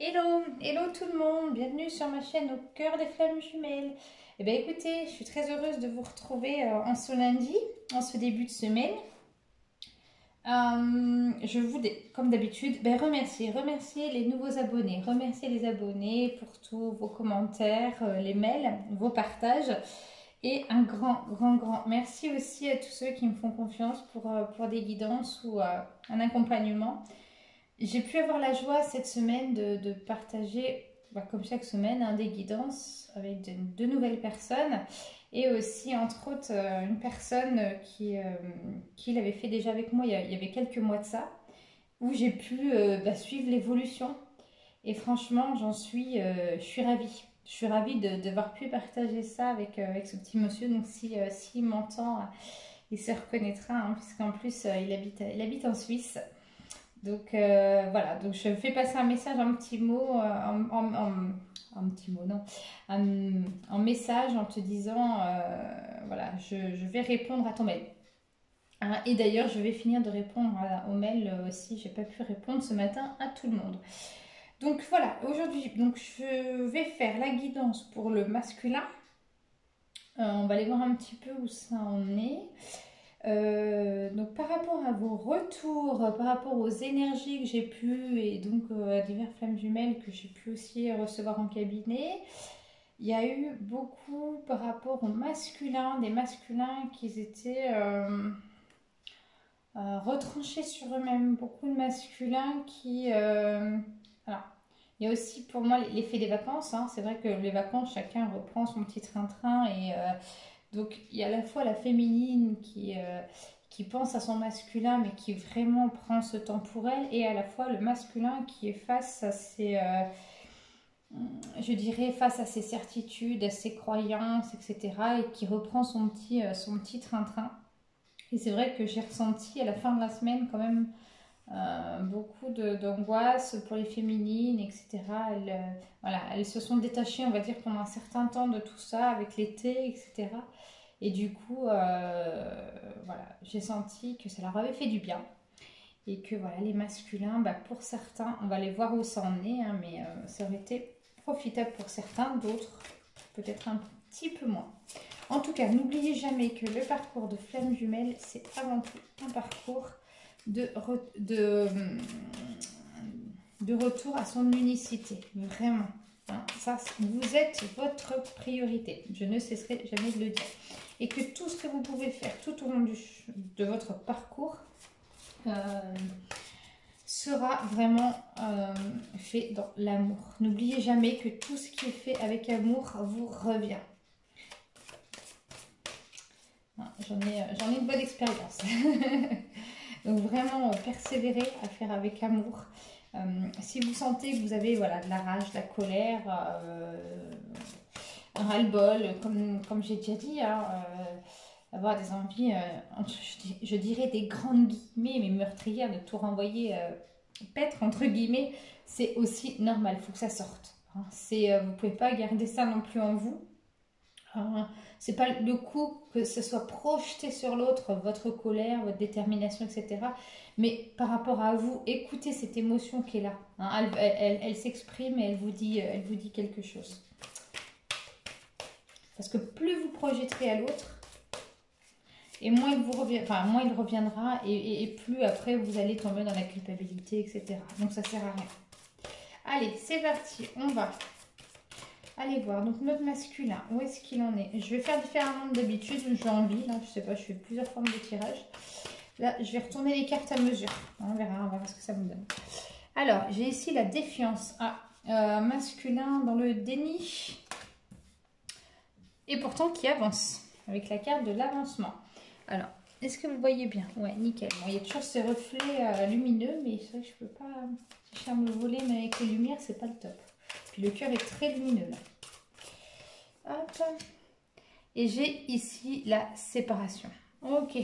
Hello, hello tout le monde, bienvenue sur ma chaîne Au cœur des flammes jumelles. Eh bien écoutez, je suis très heureuse de vous retrouver en ce lundi, en ce début de semaine. Je voulais, comme d'habitude, remercier les nouveaux abonnés, remercier les abonnés pour tous vos commentaires, les mails, vos partages. Et un grand merci aussi à tous ceux qui me font confiance pour des guidances ou un accompagnement. J'ai pu avoir la joie cette semaine de partager, comme chaque semaine, des guidances avec de nouvelles personnes et aussi, entre autres, une personne qui l'avait fait déjà avec moi il y avait quelques mois de ça, où j'ai pu suivre l'évolution. Et franchement, je suis ravie. Je suis ravie d'avoir pu partager ça avec ce petit monsieur. Donc, s'il m'entend, il se reconnaîtra, hein, puisqu'en plus, il habite en Suisse. Donc voilà, donc je fais passer un message, un petit mot, un petit mot, non, un message en te disant, voilà, je vais répondre à ton mail. Hein, et d'ailleurs, je vais finir de répondre au mail aussi, j'ai pas pu répondre ce matin à tout le monde. Donc voilà, aujourd'hui, donc je vais faire la guidance pour le masculin. On va aller voir un petit peu où ça en est. Donc par rapport à vos retours, par rapport aux énergies que j'ai pu et donc à divers flammes jumelles que j'ai pu aussi recevoir en cabinet, il y a eu beaucoup par rapport aux masculins, des masculins qui étaient retranchés sur eux-mêmes, beaucoup de masculins qui... alors, il y a aussi pour moi l'effet des vacances, hein. C'est vrai que les vacances, chacun reprend son petit train-train et donc il y a à la fois la féminine qui pense à son masculin mais qui vraiment prend ce temps pour elle et à la fois le masculin qui est face à ses, je dirais, face à ses certitudes, à ses croyances, etc. et qui reprend son petit train-train. Et c'est vrai que j'ai ressenti à la fin de la semaine quand même beaucoup d'angoisse pour les féminines, etc. Voilà, elles se sont détachées, on va dire, pendant un certain temps de tout ça, avec l'été, etc. Et du coup, voilà, j'ai senti que ça leur avait fait du bien. Et que voilà, les masculins, pour certains, on va les voir où ça en est, hein, mais ça aurait été profitable pour certains, d'autres peut-être un petit peu moins. En tout cas, n'oubliez jamais que le parcours de flamme jumelle, c'est avant tout un parcours de retour à son unicité. Vraiment. Hein, ça, vous êtes votre priorité. Je ne cesserai jamais de le dire. Et que tout ce que vous pouvez faire tout au long de votre parcours sera vraiment fait dans l'amour. N'oubliez jamais que tout ce qui est fait avec amour vous revient. J'en ai une bonne expérience. Donc vraiment persévérer à faire avec amour. Si vous sentez que vous avez voilà, de la rage, de la colère, un ras-le-bol, comme j'ai déjà dit, hein, avoir des envies, je dirais des grandes guillemets, mais meurtrières, de tout renvoyer paître, entre guillemets, c'est aussi normal, il faut que ça sorte. Hein. Vous ne pouvez pas garder ça non plus en vous. C'est pas le coup que ce soit projeté sur l'autre, votre colère, votre détermination, etc. Mais par rapport à vous, écoutez cette émotion qui est là. Hein. Elle s'exprime et elle vous dit quelque chose. Parce que plus vous projetterez à l'autre, et moins moins il reviendra, et plus après vous allez tomber dans la culpabilité, etc. Donc ça sert à rien. Allez, c'est parti, on va aller voir. Donc notre masculin, où est-ce qu'il en est? Je vais faire différemment d'habitude, j'ai envie, là, je sais pas, je fais plusieurs formes de tirage. Là, je vais retourner les cartes à mesure. On verra ce que ça me donne. Alors, j'ai ici la défiance. Masculin dans le déni. Et pourtant qui avance, avec la carte de l'avancement. Alors, est-ce que vous voyez bien? Ouais, nickel. Bon, il y a toujours ces reflets lumineux, mais c'est vrai que je peux pas chercher à me le voler, mais avec les lumières, c'est pas le top. Puis le cœur est très lumineux là. Hop. Et j'ai ici la séparation. Ok,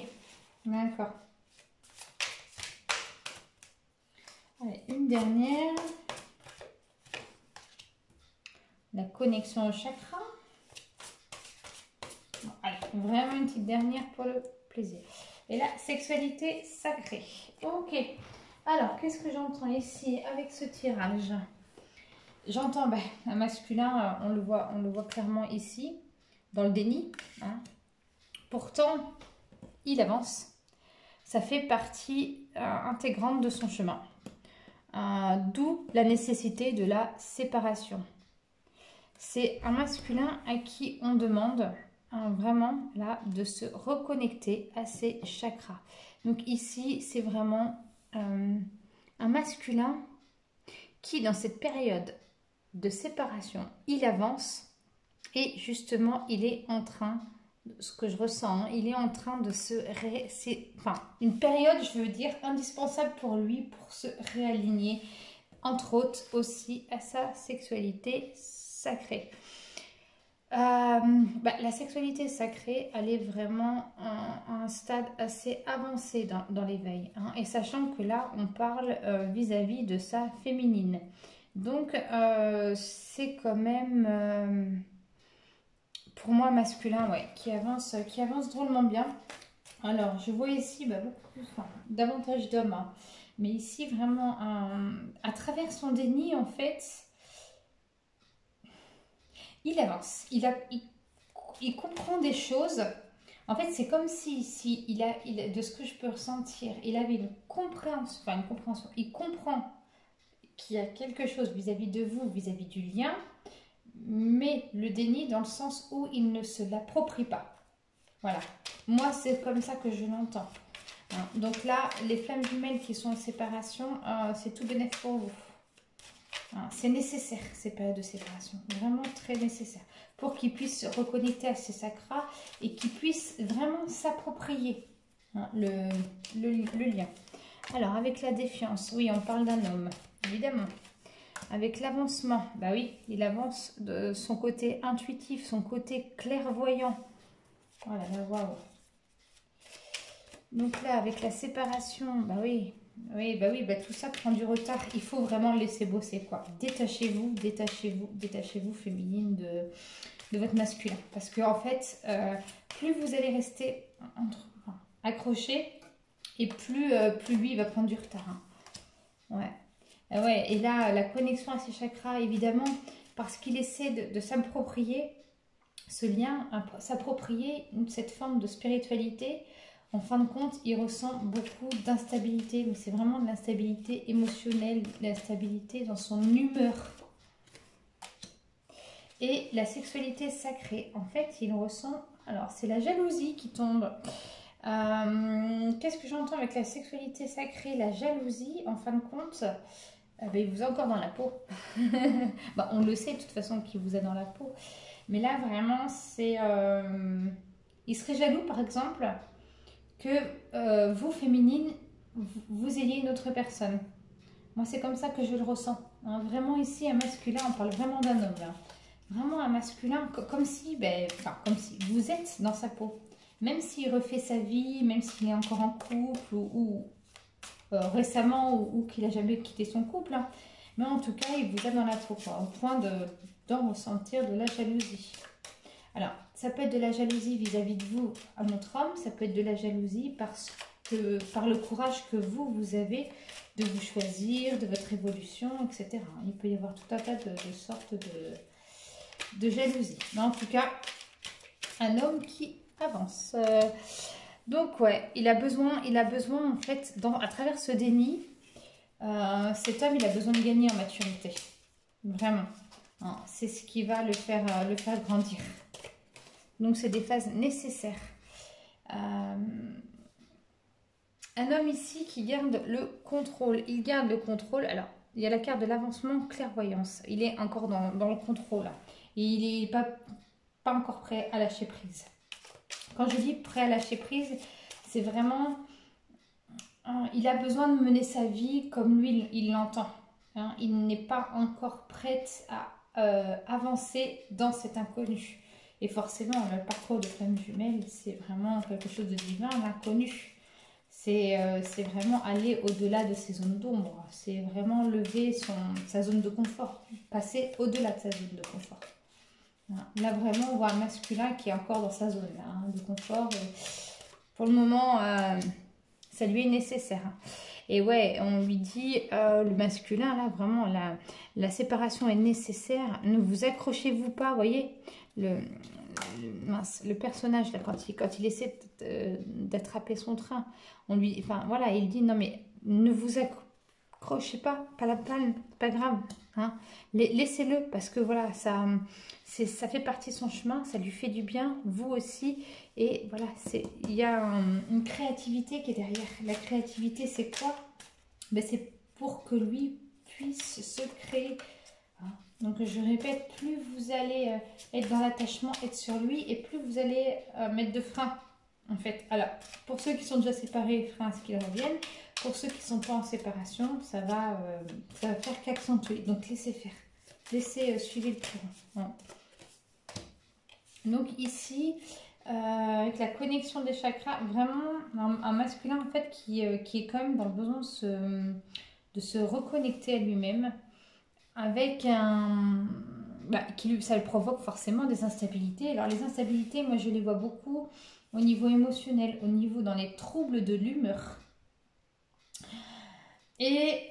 d'accord. Allez, une dernière. La connexion au chakra. Bon, allez, vraiment une petite dernière pour le plaisir. Et la sexualité sacrée. Ok. Alors, qu'est-ce que j'entends ici avec ce tirage? j'entends un masculin, on le voit clairement ici, dans le déni. Hein. Pourtant, il avance. Ça fait partie intégrante de son chemin. D'où la nécessité de la séparation. C'est un masculin à qui on demande vraiment là de se reconnecter à ses chakras. Donc ici, c'est vraiment un masculin qui, dans cette période de séparation, il avance et justement, il est en train, ce que je ressens, il est en train de c'est une période, je veux dire, indispensable pour lui pour se réaligner, entre autres aussi à sa sexualité sacrée. La sexualité sacrée, elle est vraiment à un stade assez avancé dans l'éveil. Hein, et sachant que là, on parle vis-à-vis de sa féminine. Donc, c'est quand même, pour moi, masculin, ouais, qui avance drôlement bien. Alors, je vois ici beaucoup plus, davantage d'hommes. Hein, mais ici, vraiment, à travers son déni, en fait... Il avance, il comprend des choses. En fait, c'est comme si de ce que je peux ressentir, il avait une compréhension, il comprend qu'il y a quelque chose vis-à-vis de vous, vis-à-vis du lien, mais le déni dans le sens où il ne se l'approprie pas. Voilà. Moi, c'est comme ça que je l'entends. Hein. Donc là, les flammes jumelles qui sont en séparation, c'est tout bénéfice pour vous. C'est nécessaire, ces périodes de séparation, vraiment très nécessaire, pour qu'il puisse se reconnecter à ses sacras et qu'il puisse vraiment s'approprier le lien. Alors, avec la défiance, oui, on parle d'un homme, évidemment. Avec l'avancement, bah oui, il avance de son côté intuitif, son côté clairvoyant. Voilà, waouh. Donc là, avec la séparation, bah oui, tout ça prend du retard. Il faut vraiment le laisser bosser, quoi. Détachez-vous, féminine, de votre masculin. Parce que en fait, plus vous allez rester accroché, et plus lui, il va prendre du retard. Hein. Ouais. Ouais. Et là, la connexion à ses chakras, évidemment, parce qu'il essaie de s'approprier ce lien, s'approprier cette forme de spiritualité. En fin de compte, il ressent beaucoup d'instabilité, mais c'est vraiment de l'instabilité émotionnelle, de l'instabilité dans son humeur. Et la sexualité sacrée, en fait, il ressent... Alors, c'est la jalousie qui tombe. Qu'est-ce que j'entends avec la sexualité sacrée? La jalousie, en fin de compte, il vous a encore dans la peau. On le sait de toute façon qu'il vous a dans la peau. Mais là, vraiment, c'est... il serait jaloux, par exemple... que vous, féminine, vous ayez une autre personne. Moi, c'est comme ça que je le ressens. Hein, vraiment, ici, un masculin, on parle vraiment d'un homme. Là. Vraiment un masculin, comme si vous êtes dans sa peau. Même s'il refait sa vie, même s'il est encore en couple, ou récemment, ou qu'il n'a jamais quitté son couple. Hein. Mais en tout cas, il vous a dans la peau, quoi, au point d'en ressentir de la jalousie. Alors, ça peut être de la jalousie vis-à-vis de vous à notre homme, ça peut être de la jalousie par le courage que vous avez de vous choisir, de votre évolution, etc. Il peut y avoir tout un tas de sortes de jalousie. Mais en tout cas, un homme qui avance. Donc, ouais, il a besoin en fait, à travers ce déni, cet homme, il a besoin de gagner en maturité. Vraiment. C'est ce qui va le faire grandir. Donc, c'est des phases nécessaires. Un homme ici qui garde le contrôle. Il garde le contrôle. Alors, il y a la carte de l'avancement, clairvoyance. Il est encore dans le contrôle. Et il n'est pas encore prêt à lâcher prise. Quand je dis prêt à lâcher prise, c'est vraiment... il a besoin de mener sa vie comme lui, il l'entend. Hein, il n'est pas encore prêt à avancer dans cet inconnu. Et forcément, le parcours de flamme jumelle, c'est vraiment quelque chose de divin, l'inconnu. C'est vraiment aller au-delà de ses zones d'ombre. C'est vraiment lever sa zone de confort, passer au-delà de sa zone de confort. Là, vraiment, on voit un masculin qui est encore dans sa zone de confort. Pour le moment, ça lui est nécessaire. Et ouais, on lui dit, le masculin, là, vraiment, la séparation est nécessaire. Ne vous accrochez-vous pas, vous voyez, mince, le personnage, là, quand il essaie d'attraper son train, on lui, enfin, voilà, il dit, non, mais ne vous accrochez pas la palme, c'est pas grave, hein. Laissez-le, parce que voilà, ça fait partie de son chemin, ça lui fait du bien, vous aussi. Et voilà, il y a une créativité qui est derrière. La créativité, c'est quoi? Ben, c'est pour que lui puisse se créer. Hein. Donc, je répète, plus vous allez être dans l'attachement, être sur lui, et plus vous allez mettre de frein, en fait. Alors, pour ceux qui sont déjà séparés, frein à ce qu'ils reviennent. Pour ceux qui ne sont pas en séparation, ça va faire qu'accentuer. Donc, laissez faire. Laissez suivre le courant. Hein. Donc, ici... avec la connexion des chakras, vraiment un masculin en fait qui est quand même dans le besoin de se reconnecter à lui-même avec ça le provoque forcément des instabilités. Alors les instabilités, moi je les vois beaucoup au niveau émotionnel, au niveau dans les troubles de l'humeur. Et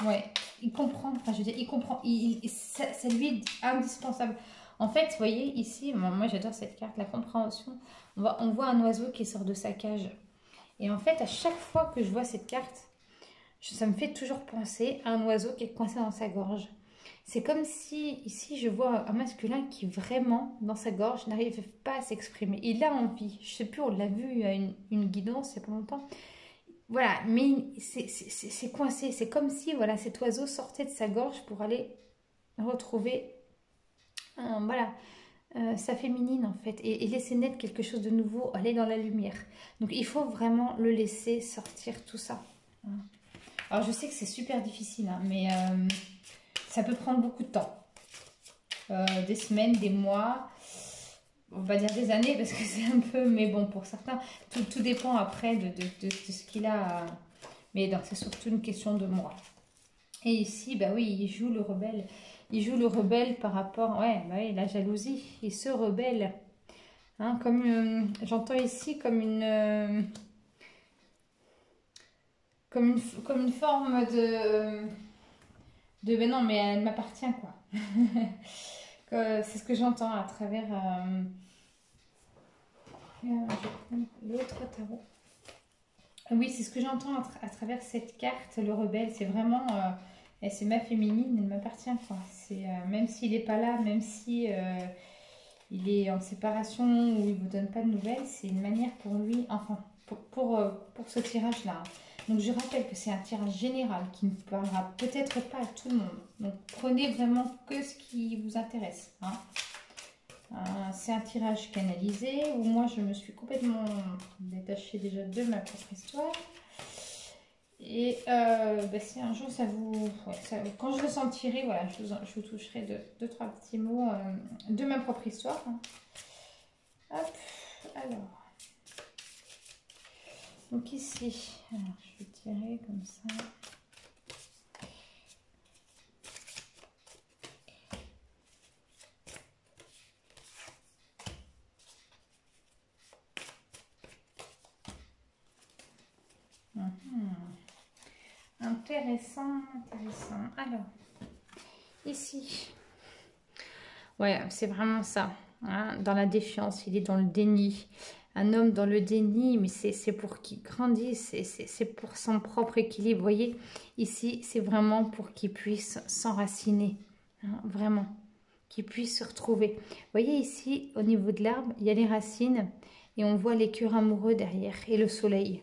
ouais, il comprend, enfin je veux dire, il comprend, ça lui est indispensable. En fait, vous voyez ici, moi j'adore cette carte, la compréhension. On voit un oiseau qui sort de sa cage. Et en fait, à chaque fois que je vois cette carte, ça me fait toujours penser à un oiseau qui est coincé dans sa gorge. C'est comme si, ici, je vois un masculin qui vraiment, dans sa gorge, n'arrive pas à s'exprimer. Il a envie. Je sais plus, on l'a vu à une guidance il n'y a pas longtemps. Voilà, mais c'est coincé. C'est comme si, voilà, cet oiseau sortait de sa gorge pour aller retrouver... voilà, sa féminine en fait, et laisser naître quelque chose de nouveau, aller dans la lumière. Donc il faut vraiment le laisser sortir tout ça. Alors je sais que c'est super difficile, hein, mais ça peut prendre beaucoup de temps. Des semaines, des mois, on va dire des années parce que c'est un peu, mais bon pour certains, tout dépend après de ce qu'il a. Mais c'est surtout une question de moi. Et ici, bah oui, il joue le rebelle. Il joue le rebelle par rapport... Ouais, bah oui, la jalousie. Il se rebelle. Hein, j'entends ici comme comme une forme de... Ben non, mais elle m'appartient, quoi. C'est ce que j'entends à travers... l'autre tarot. Oui, c'est ce que j'entends à travers cette carte, le rebelle. C'est vraiment... c'est ma féminine, elle m'appartient, quoi. Même s'il n'est pas là, même si il est en séparation ou il ne vous donne pas de nouvelles, c'est une manière pour lui, enfin, pour ce tirage-là. Donc je rappelle que c'est un tirage général qui ne parlera peut-être pas à tout le monde. Donc prenez vraiment que ce qui vous intéresse. Hein. C'est un tirage canalisé où moi je me suis complètement détachée déjà de ma propre histoire. Et si un jour ça vous... Ouais, quand je le sentirai, voilà, je vous toucherai deux, trois petits mots de ma propre histoire. Hein. Hop, alors. Donc ici, alors, je vais tirer comme ça. Intéressant, intéressant. Alors, ici, ouais, c'est vraiment ça. Hein, dans la défiance, il est dans le déni. Un homme dans le déni, mais c'est pour qu'il grandisse, c'est pour son propre équilibre. Vous voyez, ici, c'est vraiment pour qu'il puisse s'enraciner. Hein, vraiment, qu'il puisse se retrouver. Vous voyez ici, au niveau de l'arbre, il y a les racines et on voit les cœurs amoureux derrière et le soleil.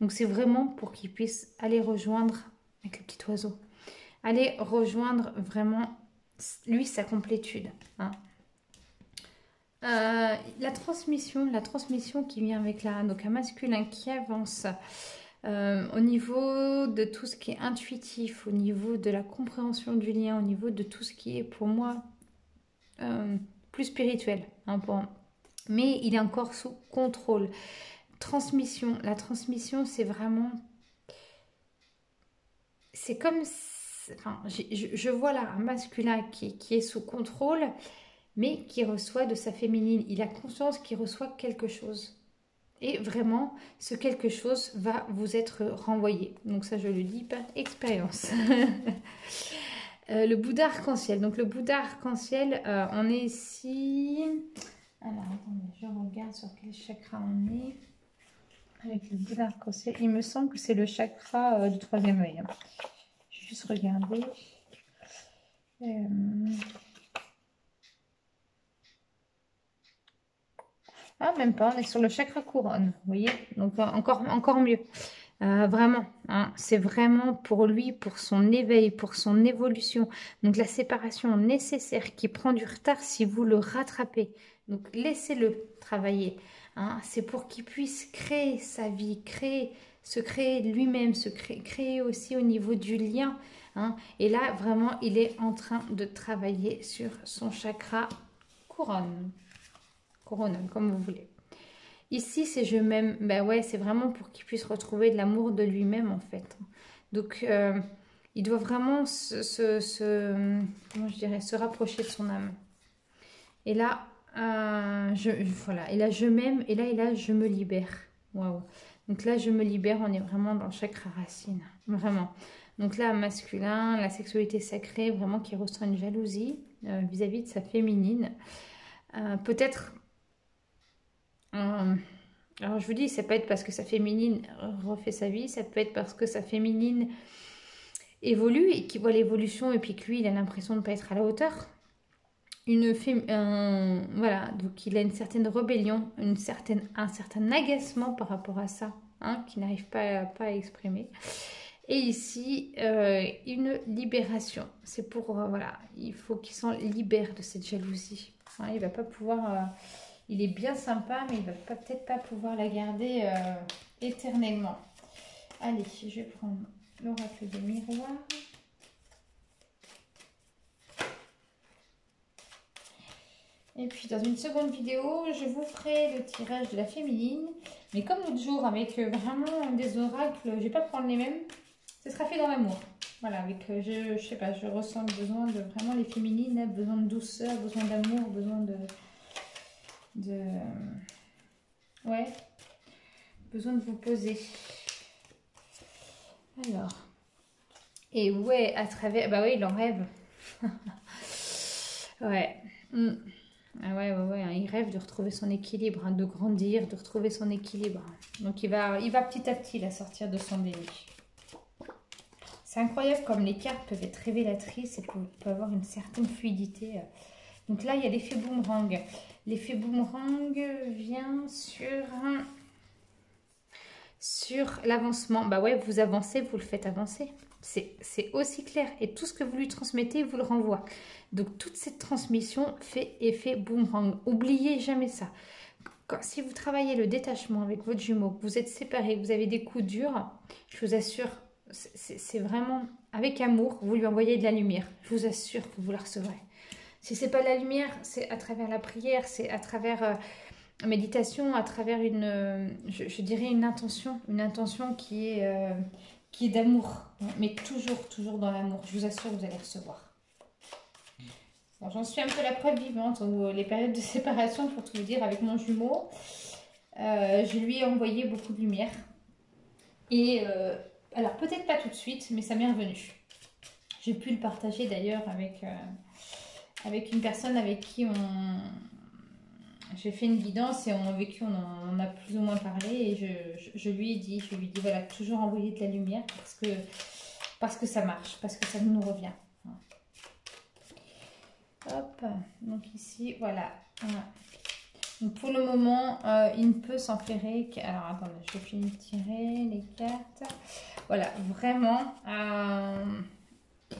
Donc c'est vraiment pour qu'il puisse aller rejoindre, avec le petit oiseau, aller rejoindre vraiment, lui, sa complétude. Hein. La transmission qui vient avec donc un masculin qui avance au niveau de tout ce qui est intuitif, au niveau de la compréhension du lien, au niveau de tout ce qui est pour moi plus spirituel. Hein, mais il est encore sous contrôle. La transmission, c'est vraiment... C'est comme... Enfin, je vois là un masculin qui est sous contrôle, mais qui reçoit de sa féminine. Il a conscience qu'il reçoit quelque chose. Et vraiment, ce quelque chose va vous être renvoyé. Donc ça, je le dis par expérience. Le Bouddha arc-en-ciel. Donc le Bouddha arc-en-ciel, on est ici... Alors, attendez, je regarde sur quel chakra on est. Avec le Bouddha arc-en-ciel, il me semble que c'est le chakra du troisième œil. Hein. Je vais juste regarder. Ah, même pas, on est sur le chakra couronne, vous voyez, donc encore mieux. Vraiment, hein, c'est vraiment pour lui, pour son éveil, pour son évolution. Donc la séparation nécessaire qui prend du retard si vous le rattrapez. Donc laissez-le travailler. Hein, c'est pour qu'il puisse créer sa vie, se créer lui-même, créer aussi au niveau du lien. Hein. Et là, vraiment, il est en train de travailler sur son chakra couronne. Coronal, comme vous voulez. Ici, c'est je m'aime. Ben ouais, c'est vraiment pour qu'il puisse retrouver de l'amour de lui-même, en fait. Donc, il doit vraiment comment je dirais, se rapprocher de son âme. Et là, voilà. Et là, je m'aime. Et là, je me libère. Waouh. Donc là, je me libère. On est vraiment dans le chakra racine. Vraiment. Donc là, masculin, la sexualité sacrée, vraiment qui ressent une jalousie vis-à-vis de sa féminine. Peut-être... alors je vous dis, ça peut être parce que sa féminine refait sa vie, ça peut être parce que sa féminine évolue et qu'il voit l'évolution et puis que lui, il a l'impression de ne pas être à la hauteur. Voilà, donc il a une certaine rébellion, un certain agacement par rapport à ça, hein, qu'il n'arrive pas à exprimer. Et ici, une libération. C'est pour, voilà, il faut qu'il s'en libère de cette jalousie. Hein, il ne va pas pouvoir... il est bien sympa, mais il ne va peut-être pas pouvoir la garder éternellement. Allez, je vais prendre l'oracle des miroirs. Et puis dans une seconde vidéo, je vous ferai le tirage de la féminine. Mais comme l'autre jour, avec vraiment des oracles, je ne vais pas prendre les mêmes. Ce sera fait dans l'amour. Voilà, avec, je sais pas, je ressens le besoin de vraiment les féminines, hein, besoin de douceur, besoin d'amour, besoin ouais, besoin de vous poser. Alors, et ouais, à travers, bah oui, il en rêve. Ouais. Ah ouais, hein, il rêve de retrouver son équilibre, hein, de grandir, de retrouver son équilibre. Donc il va petit à petit là, sortir de son déni. C'est incroyable comme les cartes peuvent être révélatrices et peuvent avoir une certaine fluidité. Donc là, il y a l'effet boomerang. L'effet boomerang vient sur l'avancement. Bah ouais, vous avancez, vous le faites avancer. C'est aussi clair. Et tout ce que vous lui transmettez, vous le renvoie. Donc toute cette transmission fait effet boomerang. Oubliez jamais ça. Si vous travaillez le détachement avec votre jumeau, que vous êtes séparés, que vous avez des coups durs, je vous assure, c'est vraiment avec amour, vous lui envoyez de la lumière. Je vous assure que vous la recevrez. Si c'est pas la lumière, c'est à travers la prière, c'est à travers méditation, à travers je dirais une intention qui est d'amour, mais toujours dans l'amour. Je vous assure, vous allez recevoir. Bon, j'en suis un peu la preuve vivante, les périodes de séparation, pour tout vous dire, avec mon jumeau. Je lui ai envoyé beaucoup de lumière. Et alors, peut-être pas tout de suite, mais ça m'est revenu. J'ai pu le partager d'ailleurs avec une personne avec qui j'ai fait une guidance et avec qui on en a plus ou moins parlé. Et je lui ai dit, voilà, toujours envoyer de la lumière parce que ça marche, parce que ça nous revient. Hop, donc ici, voilà. Donc pour le moment, il ne peut s'enferrer. Alors attendez, je finis de tirer les cartes. Voilà, vraiment,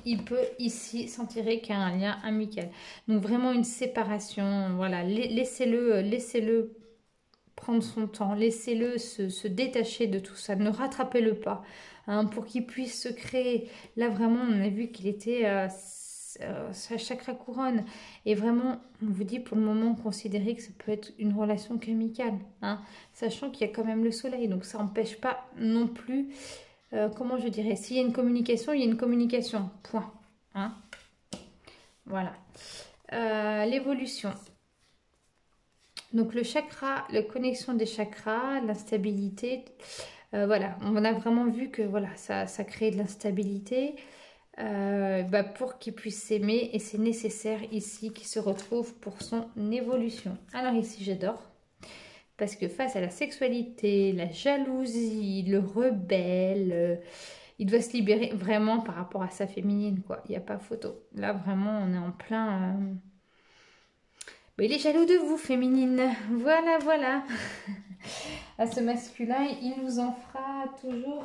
il peut ici s'en tirer qu'un lien amical. Donc vraiment une séparation. Voilà, laissez-le prendre son temps, laissez-le se détacher de tout ça, ne rattrapez-le pas, hein, pour qu'il puisse se créer. Là vraiment, on a vu qu'il était sa chakra couronne. Et vraiment, on vous dit pour le moment, considérez que ça peut être une relation qu'amicale, hein, sachant qu'il y a quand même le soleil. Donc ça n'empêche pas non plus, comment je dirais, s'il y a une communication, il y a une communication, point. Hein, voilà. L'évolution. Donc le chakra, la connexion des chakras, l'instabilité, voilà, on a vraiment vu que voilà, ça crée de l'instabilité pour qu'il puisse s'aimer et c'est nécessaire ici qu'il se retrouve pour son évolution. Alors ici j'adore parce que face à la sexualité, la jalousie, le rebelle, il doit se libérer vraiment par rapport à sa féminine quoi, il n'y a pas photo. Là vraiment on est en plein... Mais il est jaloux de vous, féminine. Voilà, voilà. À ce masculin, il nous en fera toujours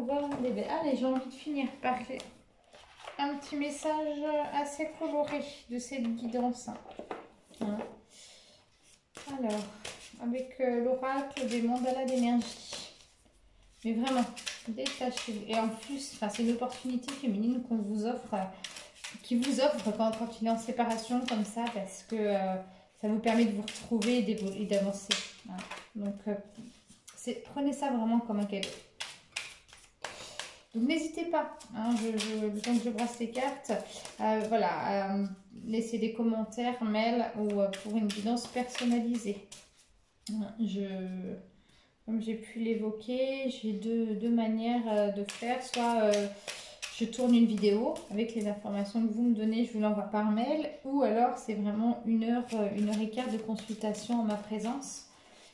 voir des belles. Allez, j'ai envie de finir par un petit message assez coloré de cette guidance. Hein. Alors, avec l'oracle des mandalas d'énergie. Mais vraiment, détachez-vous. Et en plus, c'est une opportunité féminine qu'on vous offre... qui vous offre quand il est en séparation comme ça parce que ça vous permet de vous retrouver et d'avancer. Voilà. Donc prenez ça vraiment comme un cadeau. Donc n'hésitez pas, hein, le temps que je brasse les cartes, voilà, laissez des commentaires, mails ou pour une guidance personnalisée. Comme j'ai pu l'évoquer, j'ai deux manières de faire, soit je tourne une vidéo avec les informations que vous me donnez, je vous l'envoie par mail. Ou alors c'est vraiment une heure et quart de consultation en ma présence.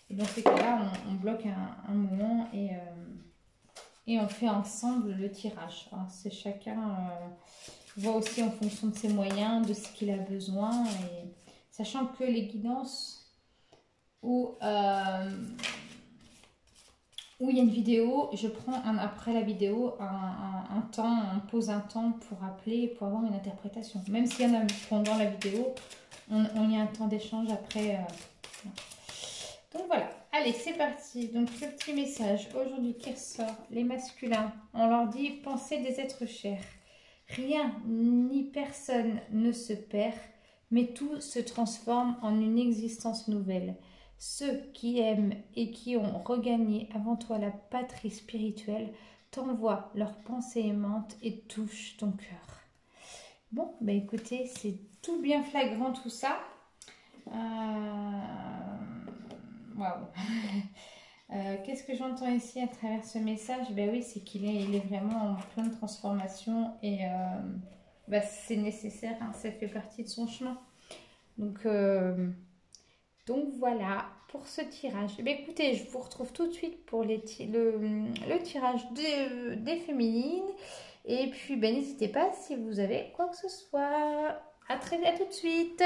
Et dans ces cas-là, on bloque un moment et on fait ensemble le tirage. C'est chacun voit aussi en fonction de ses moyens, de ce qu'il a besoin. Et sachant que les guidances où il y a une vidéo, je prends après la vidéo un temps, on pose un temps pour appeler, pour avoir une interprétation. Même s'il y en a pendant la vidéo, on y a un temps d'échange après. Donc voilà, allez c'est parti. Donc le petit message aujourd'hui qui ressort, les masculins, on leur dit pensez des êtres chers. Rien ni personne ne se perd, mais tout se transforme en une existence nouvelle. Ceux qui aiment et qui ont regagné avant toi la patrie spirituelle t'envoient leurs pensées aimantes et touchent ton cœur. Bon, bah écoutez, c'est tout bien flagrant tout ça. Waouh. Qu'est-ce que j'entends ici à travers ce message? Ben oui, c'est qu'il est vraiment en pleine transformation et c'est nécessaire, hein, ça fait partie de son chemin. Donc voilà pour ce tirage. Eh bien, écoutez, je vous retrouve tout de suite pour le tirage des féminines. Et puis, n'hésitez pas si vous avez quoi que ce soit. À tout de suite.